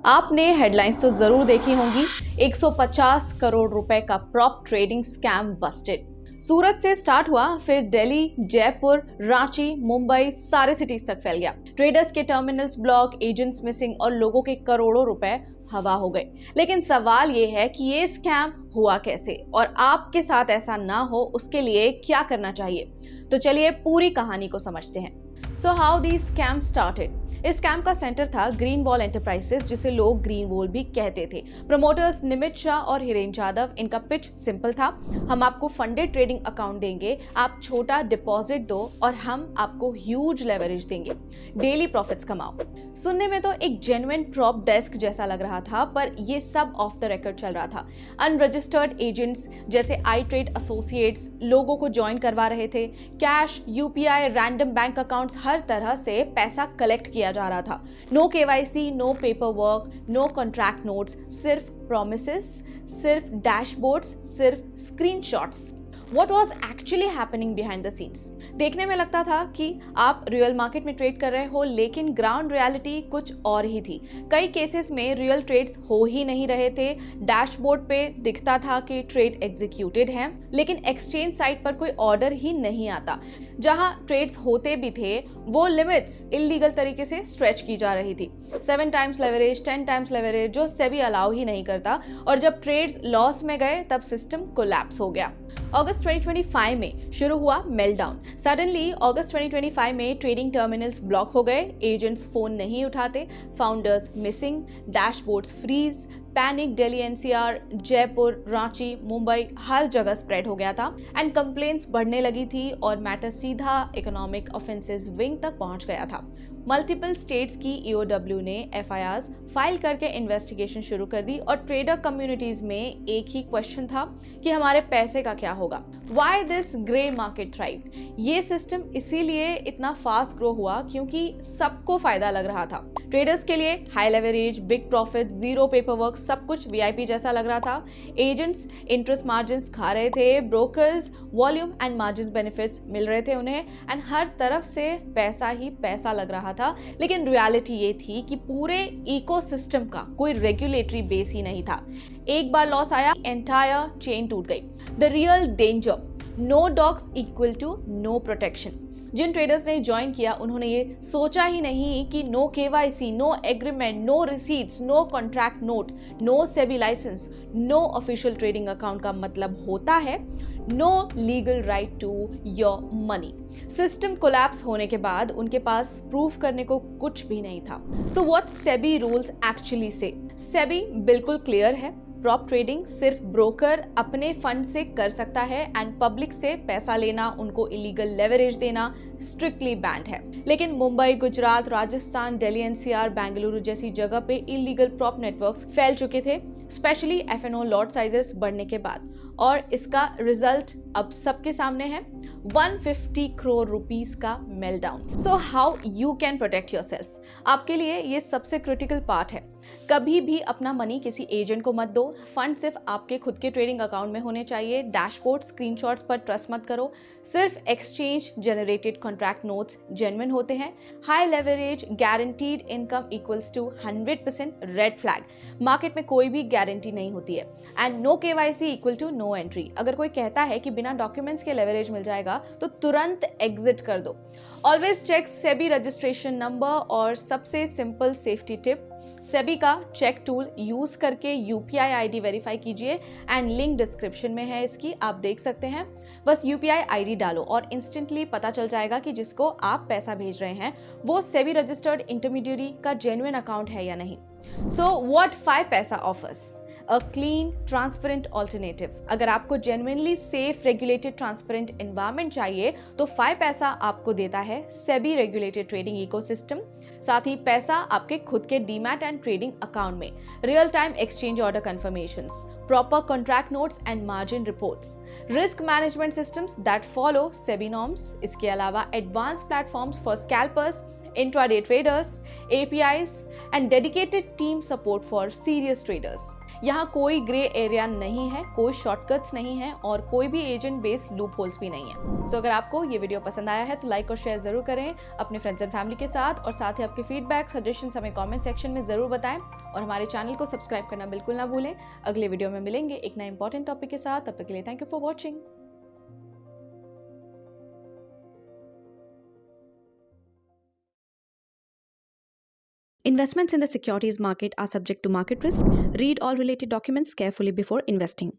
आपने हेडलाइंस तो जरूर देखी होंगी, 150 करोड़ रुपए का प्रॉप ट्रेडिंग स्कैम बस्टेड। सूरत से स्टार्ट हुआ, फिर दिल्ली, जयपुर, रांची, मुंबई, सारे सिटीज तक फैल गया। ट्रेडर्स के टर्मिनल्स ब्लॉक, एजेंट्स मिसिंग और लोगों के करोड़ों रुपए हवा हो गए। लेकिन सवाल ये है कि ये स्कैम हुआ कैसे और आपके साथ ऐसा ना हो उसके लिए क्या करना चाहिए। तो चलिए पूरी कहानी को समझते हैं। So how the scam started. इस स्कैम का सेंटर था ग्रीन वॉल एंटरप्राइजेस, जिसे लोग ग्रीन वॉल भी कहते थे। प्रमोटर्स निमित शाह और हिरेन जाधव। इनका पिच सिंपल था, हम आपको फंडेड ट्रेडिंग अकाउंट देंगे, आप छोटा डिपॉजिट दो और हम आपको ह्यूज लेवरेज देंगे, डेली प्रॉफिट्स कमाओ। सुनने में तो एक जेन्युइन प्रॉप डेस्क जैसा लग रहा था, पर ये सब ऑफ द रिकॉर्ड चल रहा था। अनरजिस्टर्ड एजेंट्स जैसे आई ट्रेड एसोसिएट्स लोगों को ज्वाइन करवा रहे थे। Cash, UPI, random bank accounts, हर तरह से पैसा कलेक्ट किया जा रहा था। No KYC, no paperwork, no contract notes, सिर्फ प्रॉमिसेस, सिर्फ डैशबोर्ड्स, सिर्फ screenshots. What was actually happening behind the scenes? देखने में लगता था कि आप रियल मार्केट में ट्रेड कर रहे हो, लेकिन ग्राउंड रियलिटी कुछ और ही थी। कई केसेस में रियल ट्रेड्स हो ही नहीं रहे थे। डैशबोर्ड पे दिखता था कि ट्रेड एग्जीक्यूटेड है, लेकिन एक्सचेंज साइट पर कोई ऑर्डर ही नहीं आता। जहां ट्रेड्स होते भी थे, वो लिमिट्स इलीगल तरीके से स्ट्रेच की जा रही थी। 7 टाइम्स लेवरेज, 10 टाइम्स लेवरेज, जो सेबी अलाउ ही नहीं करता। और जब ट्रेड्स लॉस में गए तब सिस्टम कोलैप्स हो गया। अगस्त 2025 में शुरू हुआ मेल्टडाउन। सडनली अगस्त 2025 में ट्रेडिंग टर्मिनल्स ब्लॉक हो गए, एजेंट्स फोन नहीं उठाते, founders missing, dashboards freeze, panic Delhi NCR, Jaipur, Ranchi, Mumbai, हर जगह स्प्रेड हो गया था। एंड कंप्लेंट्स बढ़ने लगी थी और मैटर सीधा इकोनॉमिक ऑफेंसेस विंग तक पहुंच गया था। मल्टीपल स्टेट्स की ईओडब्ल्यू ने एफआईआर्स फाइल करके इन्वेस्टिगेशन शुरू कर दी और ट्रेडर कम्युनिटीज में एक ही क्वेश्चन था कि हमारे पैसे का क्या होगा। Why this grey market thrived? ये सिस्टम इसीलिए इतना फास्ट ग्रो हुआ क्योंकि सबको फायदा लग रहा था। ट्रेडर्स के लिए high leverage, big profit, zero paper work, सब कुछ वीआईपी जैसा लग रहा था। एजेंट्स इंटरेस्ट मार्जिन्स खा रहे थे, brokers volume and margin benefits मिल रहे थे उन्हें, एंड हर तरफ से पैसा ही पैसा लग रहा था। लेकिन रियलिटी ये थी कि पूरे इकोसिस्टम का कोई रेगुलेटरी बेस ही नहीं था। एक बार लॉस आया, एंटायर चेन टूट गई। The real danger, no docs equal to no protection. जिन ट्रेडर्स ने ज्वाइन किया उन्होंने ये सोचा ही नहीं कि no KYC, no agreement, no receipts, no contract note, no SEBI licence, no official trading account का मतलब होता है no legal right to your money. System collapse होने के बाद उनके पास प्रूफ करने को कुछ भी नहीं था। So what SEBI rules actually से? सेबी बिल्कुल क्लियर है, प्रॉप ट्रेडिंग सिर्फ ब्रोकर अपने फंड से कर सकता है एंड पब्लिक से पैसा लेना, उनको इलीगल लेवरेज देना स्ट्रिक्टली बैंड है। लेकिन मुंबई, गुजरात, राजस्थान, दिल्ली एनसीआर, बेंगलुरु जैसी जगह पे इलीगल प्रॉप नेटवर्क्स फैल चुके थे, स्पेशली एफएनओ लॉट साइजेस बढ़ने के बाद। और इसका रिजल्ट अब सबके सामने है, 150 करोड़ रुपीस का meltdown. So how you can protect yourself? आपके लिए ये सबसे क्रिटिकल पार्ट है। कभी भी अपना मनी किसी एजेंट को मत दो। फंड सिर्फ आपके खुद के ट्रेडिंग अकाउंट में होने चाहिए। डैशबोर्ड, स्क्रीनशॉट्स पर ट्रस्ट मत करो। सिर्फ exchange generated contract notes genuine होते हैं। High leverage, guaranteed income equals to 100% red flag. Market में कोई भी गारंटी नहीं होती है। And no KYC equal to no entry. अगर कोई कहता है कि बिना डॉक्यूमेंट्स के लेवरेज मिल जाएगा तो तुरंत एग्जिट कर दो। Always check SEBI registration number. और सबसे सिंपल सेफ्टी टिप, सेबी का चेक टूल यूज करके यूपीआई आईडी वेरीफाई कीजिए एंड लिंक डिस्क्रिप्शन में है इसकी, आप देख सकते हैं। बस यूपीआई आईडी डालो और इंस्टेंटली पता चल जाएगा कि जिसको आप पैसा भेज रहे हैं वो सेबी रजिस्टर्ड इंटरमीडियरी का जेन्युइन अकाउंट है या नहीं। सो व्हाट 5 पैसा offers? A clean, transparent alternative. अगर आपको genuinely safe, regulated, transparent environment चाहिए तो 5 पैसा आपको देता है सेबी रेगुलेटेड ट्रेडिंग इकोसिस्टम। साथ ही पैसा आपके खुद के डीमैट एंड ट्रेडिंग अकाउंट में, real time exchange order confirmations, proper contract notes and margin reports, risk management systems that follow SEBI norms. इसके अलावा advance platforms for scalpers, intraday traders, APIs and dedicated team support for serious traders. यहाँ कोई grey area नहीं है, कोई shortcuts नहीं है और कोई भी एजेंट बेस्ड लूप होल्स भी नहीं है। सो अगर आपको ये वीडियो पसंद आया है तो लाइक और शेयर जरूर करें अपने फ्रेंड्स एंड फैमिली के साथ, और साथ ही आपके फीडबैक सजेशंस हमें कमेंट सेक्शन में जरूर बताएं और हमारे चैनल को सब्सक्राइब करना बिल्कुल ना भूलें। अगले वीडियो में मिलेंगे एक नए इंपॉर्टेंट टॉपिक के साथ। तब तक के लिए thank you for watching. Investments in the securities market are subject to market risk. Read all related documents carefully before investing.